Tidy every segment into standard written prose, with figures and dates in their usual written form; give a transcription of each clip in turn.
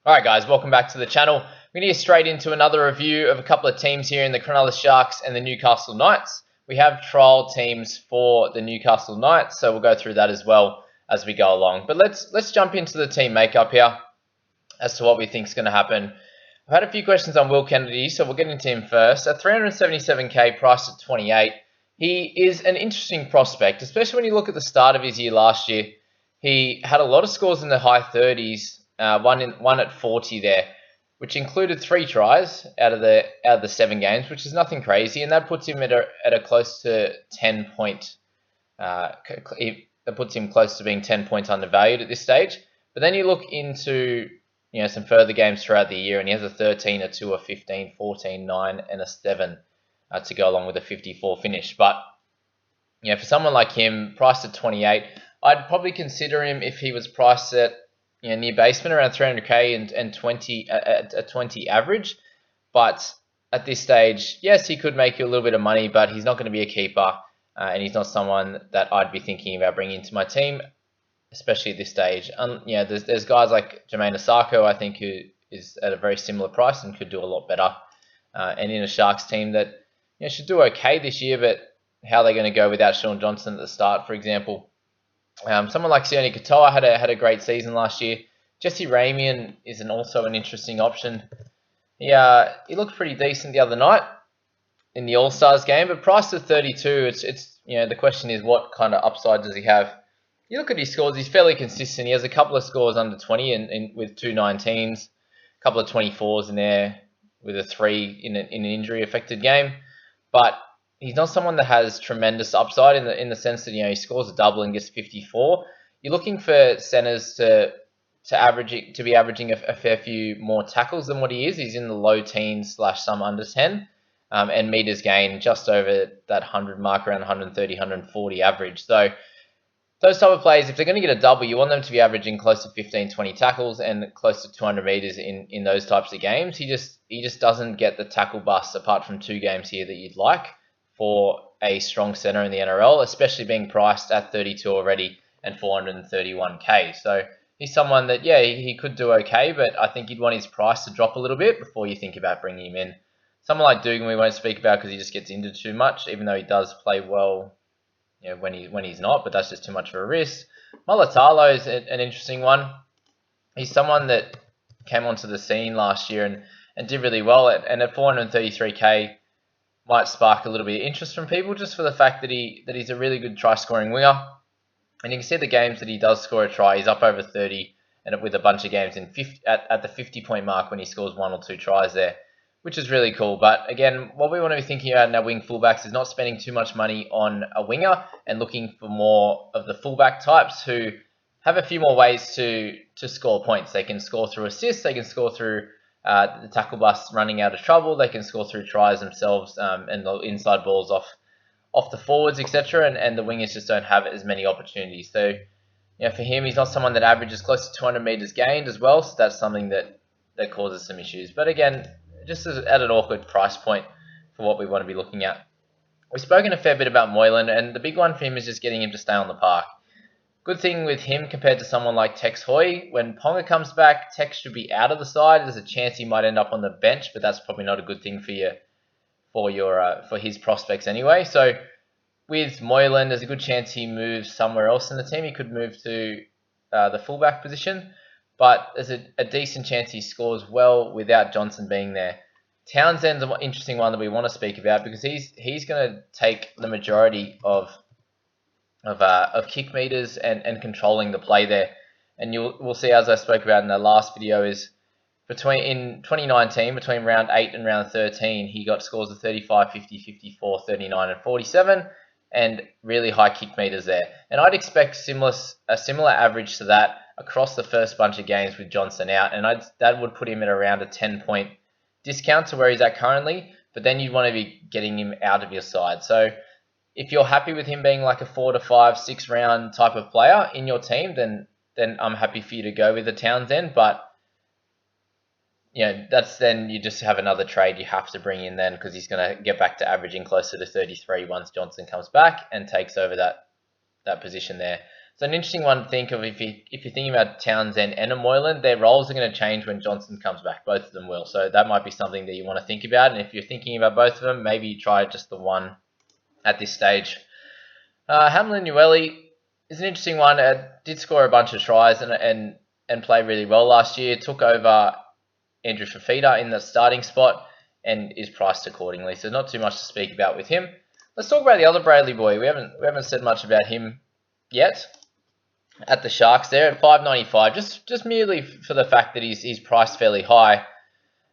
Alright guys, welcome back to the channel. We're going to get straight into another review of a couple of teams here in the Cronulla Sharks and the Newcastle Knights. We have trial teams for the Newcastle Knights, so we'll go through that as well as we go along. But let's jump into the team makeup here as to what we think is going to happen. I've had a few questions on Will Kennedy, so we'll get into him first. At 377k, priced at 28, he is an interesting prospect, especially when you look at the start of his year last year. He had a lot of scores in the high 30s. One at 40 there, which included 3 tries out of the 7 games, which is nothing crazy, and that puts him at a close to 10 point. That puts him close to being 10 points undervalued at this stage. But then you look into some further games throughout the year, and he has a 13, a 2, a 15, 14, 9, and a 7 to go along with a 54 finish. But for someone like him, priced at 28, I'd probably consider him if he was priced at near basement around 300k and 20 at a 20 average. But at this stage, yes, he could make you a little bit of money, but he's not going to be a keeper, and he's not someone that I'd be thinking about bringing into my team, especially at this stage. There's guys like Jermaine Osako, I think, who is at a very similar price and could do a lot better, and in a Sharks team that should do okay this year, but how they're going to go without Sean Johnson at the start, for example. Someone like Sione Katoa had a great season last year. Jesse Ramian is also an interesting option. He looked pretty decent the other night in the All-Stars game, but priced at 32, it's the question is, what kind of upside does he have? You look at his scores, he's fairly consistent. He has a couple of scores under 20 and with 2 19s, a couple of 24s in there with a 3 in an injury affected game, but he's not someone that has tremendous upside in the sense that he scores a double and gets 54. You're looking for centers to be averaging a fair few more tackles than what he is. He's in the low teens / some under 10, and meters gained just over that 100 mark, around 130, 140 average. So those type of players, if they're going to get a double, you want them to be averaging close to 15, 20 tackles and close to 200 meters in those types of games. He just doesn't get the tackle bust apart from 2 games here that you'd like for a strong center in the NRL, especially being priced at 32 already and 431k. So he's someone that, he could do okay, but I think you'd want his price to drop a little bit before you think about bringing him in. Someone like Dugan we won't speak about because he just gets injured too much, even though he does play well when he's not, but that's just too much of a risk. Mulatalo is an interesting one. He's someone that came onto the scene last year and did really well, and at 433k, might spark a little bit of interest from people just for the fact that he's a really good try-scoring winger. And you can see the games that he does score a try, he's up over 30, and with a bunch of games at the 50-point mark when he scores 1 or 2 tries there, which is really cool. But again, what we want to be thinking about in our wing fullbacks is not spending too much money on a winger and looking for more of the fullback types who have a few more ways to score points. They can score through assists, they can score through the tackle bust running out of trouble, they can score through tries themselves, and the inside balls off the forwards, etc. And the wingers just don't have as many opportunities. So, for him, he's not someone that averages close to 200 meters gained as well. So that's something that causes some issues. But again, just at an awkward price point for what we want to be looking at. We've spoken a fair bit about Moylan, and the big one for him is just getting him to stay on the park. Good thing with him compared to someone like Tex Hoy, when Ponga comes back, Tex should be out of the side. There's a chance he might end up on the bench, but that's probably not a good thing for his prospects anyway. So with Moylan, there's a good chance he moves somewhere else in the team. He could move to the fullback position, but there's a decent chance he scores well without Johnson being there. Townsend's an interesting one that we want to speak about because he's going to take the majority of kick meters and controlling the play there. And we'll see, as I spoke about in the last video, is in 2019, between round 8 and round 13, he got scores of 35, 50, 54, 39, and 47, and really high kick meters there. And I'd expect a similar average to that across the first bunch of games with Johnson out, and that would put him at around a 10-point discount to where he's at currently, but then you'd want to be getting him out of your side. So if you're happy with him being like a 4 to 5, 6 round type of player in your team, then I'm happy for you to go with the Townsend. But that's then you just have another trade you have to bring in then, because he's going to get back to averaging closer to 33 once Johnson comes back and takes over that position there. So an interesting one to think of if you're thinking about Townsend and a Moylan, their roles are going to change when Johnson comes back. Both of them will. So that might be something that you want to think about. And if you're thinking about both of them, maybe try just the one at this stage. Hamlin Ueli is an interesting one. Did score a bunch of tries and play really well last year. Took over Andrew Fafita in the starting spot and is priced accordingly. So not too much to speak about with him. Let's talk about the other Bradley boy. We haven't said much about him yet. At the Sharks there at 5.95, just merely for the fact that he's priced fairly high.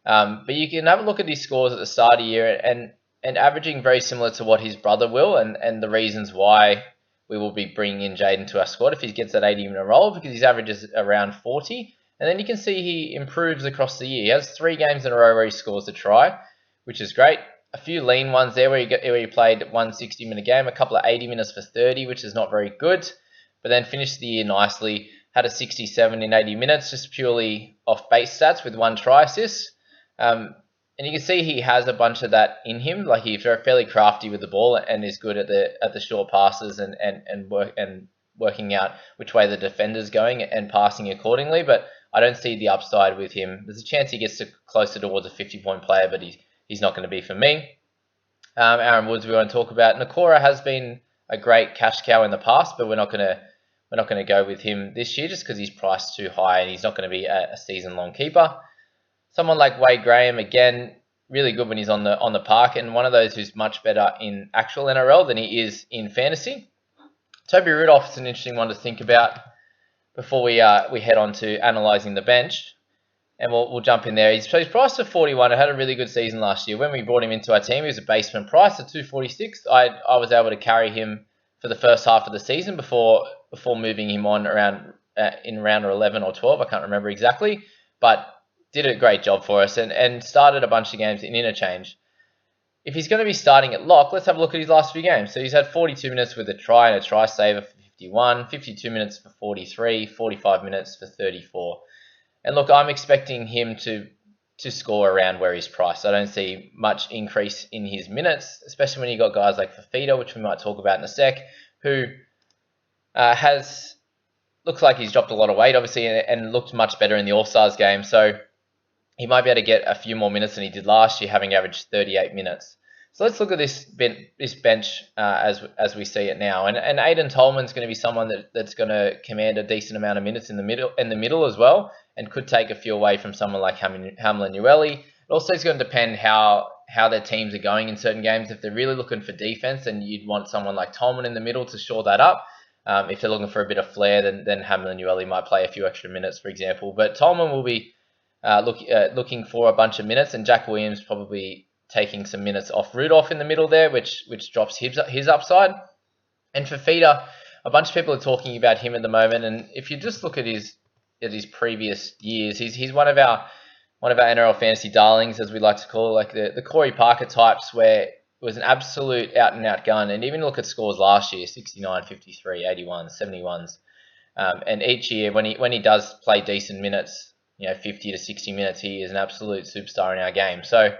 But you can have a look at his scores at the start of the year and averaging very similar to what his brother will, and the reasons why we will be bringing in Jaden to our squad if he gets that 80-minute role, because his average is around 40. And then you can see he improves across the year. He has 3 games in a row where he scores a try, which is great. A few lean ones there where he played one 60-minute game, a couple of 80 minutes for 30, which is not very good. But then finished the year nicely, had a 67 in 80 minutes, just purely off base stats with 1 try assist. And you can see he has a bunch of that in him. Like he's fairly crafty with the ball and is good at the short passes and working out which way the defender's going and passing accordingly. But I don't see the upside with him. There's a chance he gets closer towards a 50-point player, but he's not going to be for me. Aaron Woods we want to talk about. Nakora has been a great cash cow in the past, but we're not going to go with him this year just because he's priced too high and he's not going to be a season-long keeper. Someone like Wade Graham, again, really good when he's on the park, and one of those who's much better in actual NRL than he is in fantasy. Toby Rudolph is an interesting one to think about before we head on to analysing the bench, and we'll jump in there. He's priced at 41. I had a really good season last year. When we brought him into our team, he was a basement price at 246. I was able to carry him for the first half of the season before moving him on around in round 11 or 12. I can't remember exactly, but did a great job for us and started a bunch of games in interchange. If he's going to be starting at lock, let's have a look at his last few games. So he's had 42 minutes with a try and a try saver for 51, 52 minutes for 43, 45 minutes for 34. And look, I'm expecting him to score around where he's priced. I don't see much increase in his minutes, especially when you got guys like Fafita, which we might talk about in a sec, who looks like he's dropped a lot of weight, obviously, and looked much better in the All-Stars game. So he might be able to get a few more minutes than he did last year, having averaged 38 minutes. So let's look at this bench as we see it now. And Aidan Tolman's going to be someone that's going to command a decent amount of minutes in the middle as well, and could take a few away from someone like Hamlin Ueli. It also is going to depend how their teams are going in certain games. If they're really looking for defense, then you'd want someone like Tolman in the middle to shore that up. If they're looking for a bit of flair, then Hamlin Ueli might play a few extra minutes, for example. But Tolman will be looking for a bunch of minutes, and Jack Williams probably taking some minutes off Rudolph in the middle there, which drops his upside. And Fafita, a bunch of people are talking about him at the moment, and if you just look at his previous years, he's one of our NRL fantasy darlings, as we like to call it, like the Corey Parker types, where it was an absolute out and out gun. And even look at scores last year: 69, 53, 81, 71s, and each year when he does play decent minutes, 50 to 60 minutes, he is an absolute superstar in our game. So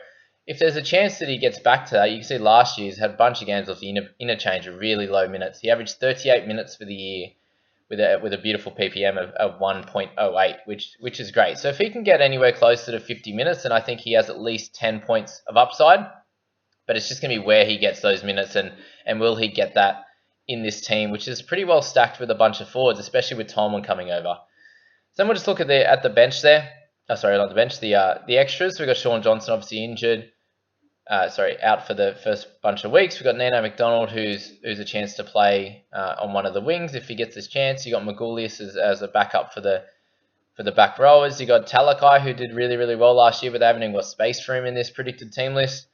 if there's a chance that he gets back to that, you can see last year he's had a bunch of games with the interchange of really low minutes. He averaged 38 minutes for the year with a beautiful PPM of 1.08, which is great. So if he can get anywhere closer to 50 minutes, then I think he has at least 10 points of upside. But it's just going to be where he gets those minutes and will he get that in this team, which is pretty well stacked with a bunch of forwards, especially with Tolman coming over. So then we'll just look at the bench there. Oh, sorry, not the bench, the extras. We've got Sean Johnson obviously injured. Out for the first bunch of weeks. We've got Nano McDonald, who's a chance to play on one of the wings if he gets this chance. You got Magoulias as a backup for the back rowers. You got Talakai, who did really, really well last year, but they haven't even got space for him in this predicted team list.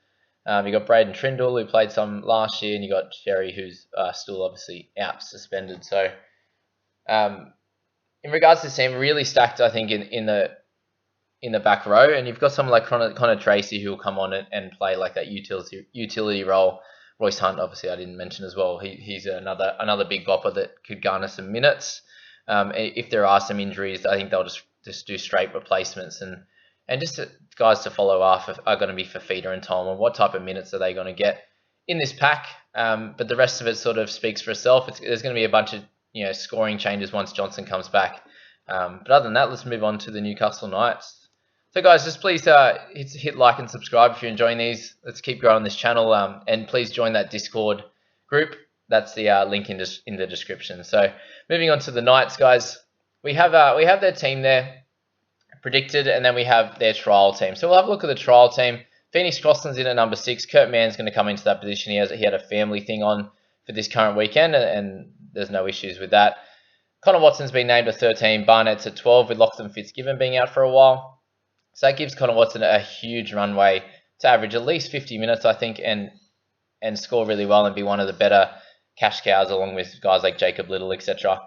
You got Braden Trindle, who played some last year, and you got Sherry, who's still obviously out, suspended. So in regards to this team, really stacked, I think, in the back row, and you've got someone like Connor Tracy who will come on and play like that utility role. Royce Hunt, obviously, I didn't mention as well. He's another big bopper that could garner some minutes. If there are some injuries, I think they'll just do straight replacements, and just guys to follow are going to be Fafita and Tolman. What type of minutes are they going to get in this pack? But the rest of it sort of speaks for itself. There's going to be a bunch of scoring changes once Johnson comes back. But other than that, let's move on to the Newcastle Knights. So guys, just please hit like and subscribe if you're enjoying these. Let's keep growing this channel, and please join that Discord group. That's the link in the description. So moving on to the Knights, guys, we have their team there predicted, and then we have their trial team. So we'll have a look at the trial team. Phoenix Crossland's in at number 6. Kurt Mann's going to come into that position. He had a family thing on for this current weekend, and there's no issues with that. Connor Watson's been named at 13. Barnett's at 12, with Lachlan Fitzgibbon being out for a while. So that gives Connor Watson a huge runway to average at least 50 minutes, I think, and score really well and be one of the better cash cows along with guys like Jacob Little, etc.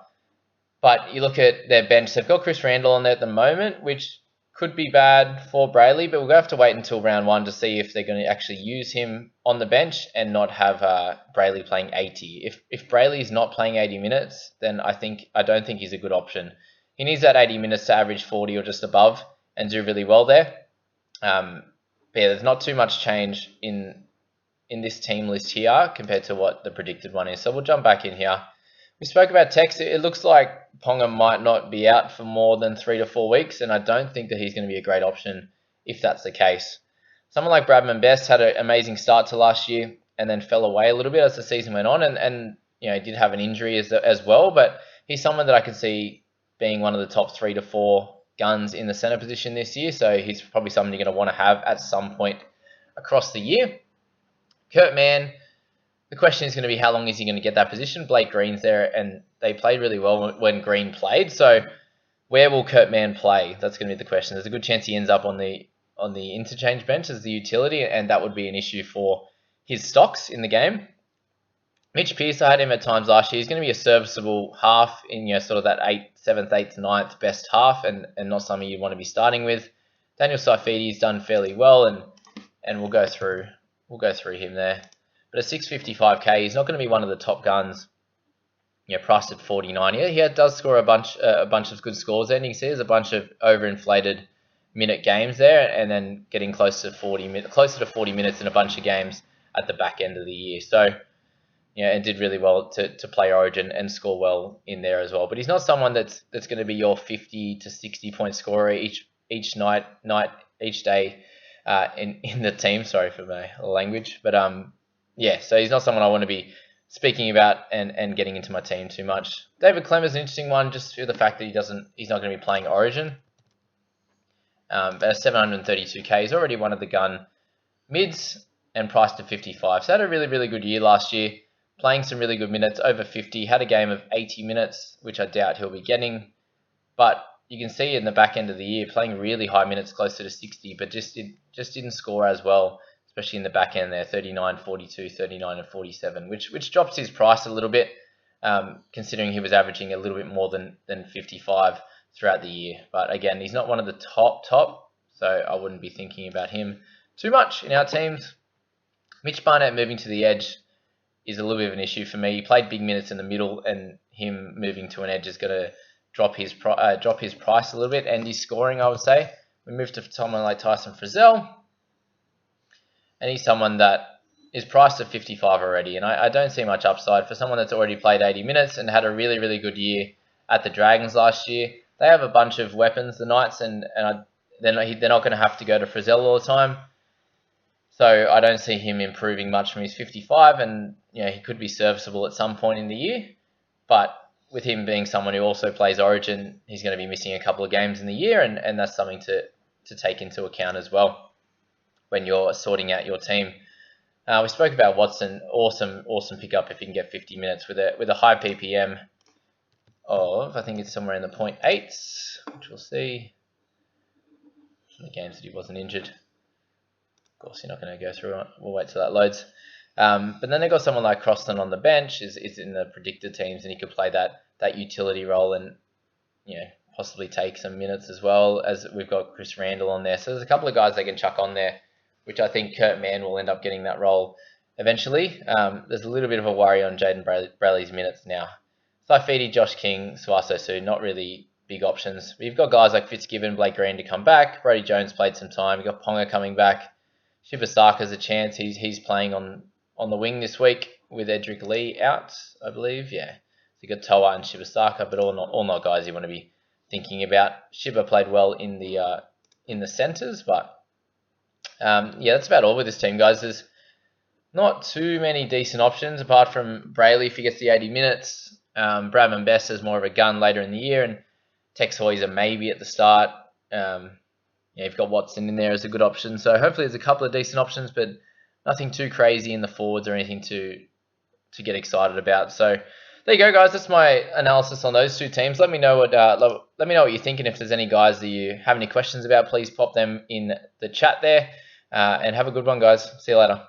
But you look at their bench, they've got Chris Randall on there at the moment, which could be bad for Brayley, but we're going to have to wait until round 1 to see if they're going to actually use him on the bench and not have Brayley playing 80. If Brayley's not playing 80 minutes, then I don't think he's a good option. He needs that 80 minutes to average 40 or just above and do really well there. But yeah, there's not too much change in this team list here compared to what the predicted one is. So we'll jump back in here. We spoke about Tex. It looks like Ponga might not be out for more than 3 to 4 weeks, and I don't think that he's going to be a great option if that's the case. Someone like Bradman Best had an amazing start to last year and then fell away a little bit as the season went on, and he did have an injury as well, but he's someone that I can see being one of the top 3 to 4 guns in the centre position this year, so he's probably someone you're going to want to have at some point across the year. Kurt Mann, the question is going to be how long is he going to get that position? Blake Green's there, and they played really well when Green played, so where will Kurt Mann play? That's going to be the question. There's a good chance he ends up on the interchange bench as the utility, and that would be an issue for his stocks in the game. Mitch Pearce, I had him at times last year. He's going to be a serviceable half in sort of that 7th, 8th, 9th best half, and not something you want to be starting with. Daniel Saifidi's done fairly well, and we'll go through him there. But at 655k, he's not going to be one of the top guns. Priced at 49. He does score a bunch of good scores there, and you can see there's a bunch of overinflated minute games there, and then getting closer to 40 minutes in a bunch of games at the back end of the year. So and did really well to play Origin and score well in there as well. But he's not someone that's going to be your 50 to 60 point scorer each night each day in the team. Sorry for my language, but so he's not someone I want to be speaking about and getting into my team too much. David Clem is an interesting one, just for the fact that he's not going to be playing Origin. At 732k, he's already one of the gun mids and priced at 55. So had a really, really good year last year, playing some really good minutes, over 50, had a game of 80 minutes, which I doubt he'll be getting. But you can see in the back end of the year, playing really high minutes, closer to 60, but just didn't score as well, especially in the back end there, 39, 42, 39, and 47, which drops his price a little bit, considering he was averaging a little bit more than 55 throughout the year. But again, he's not one of the top, so I wouldn't be thinking about him too much in our teams. Mitch Barnett moving to the edge is a little bit of an issue for me. He played big minutes in the middle, and him moving to an edge is going to drop his price a little bit, and his scoring, I would say. We move to someone like Tyson Frizzell, and he's someone that is priced at 55 already, and I don't see much upside for someone that's already played 80 minutes and had a really, really good year at the Dragons last year. They have a bunch of weapons, the Knights, and they're not going to have to go to Frizzell all the time. So I don't see him improving much from his 55, and he could be serviceable at some point in the year. But with him being someone who also plays Origin, he's going to be missing a couple of games in the year, and that's something to take into account as well when you're sorting out your team. We spoke about Watson, awesome pickup if he can get 50 minutes with a high PPM of, I think it's somewhere in the 0.8s, which we'll see from the games that he wasn't injured. Of course, you're not going to go through it. We'll wait till that loads. But then they've got someone like Croston on the bench, is in the predicted teams, and he could play that utility role and possibly take some minutes as well, as we've got Chris Randall on there. So there's a couple of guys they can chuck on there, which I think Kurt Mann will end up getting that role eventually. There's a little bit of a worry on Jaden Brayley's minutes now. Saifidi, Josh King, Suaso Su, not really big options. But you've got guys like Fitzgibbon, Blake Green to come back. Brodie Jones played some time. You've got Ponga coming back. Shibasaka's a chance. He's playing on the wing this week with Edric Lee out, I believe. Yeah. you got Toa and Shibasaka, but all not guys you want to be thinking about. Shiba played well in the centres, but yeah, that's about all with this team, guys. There's not too many decent options apart from Brayley if he gets the 80 minutes. Bradman Best is more of a gun later in the year, and Tex Hoy's a maybe at the start. Yeah, you've got Watson in there as a good option. So hopefully there's a couple of decent options, but nothing too crazy in the forwards or anything to get excited about. So there you go, guys. That's my analysis on those two teams. Let me know what you're thinking. If there's any guys that you have any questions about, please pop them in the chat there. And have a good one, guys. See you later.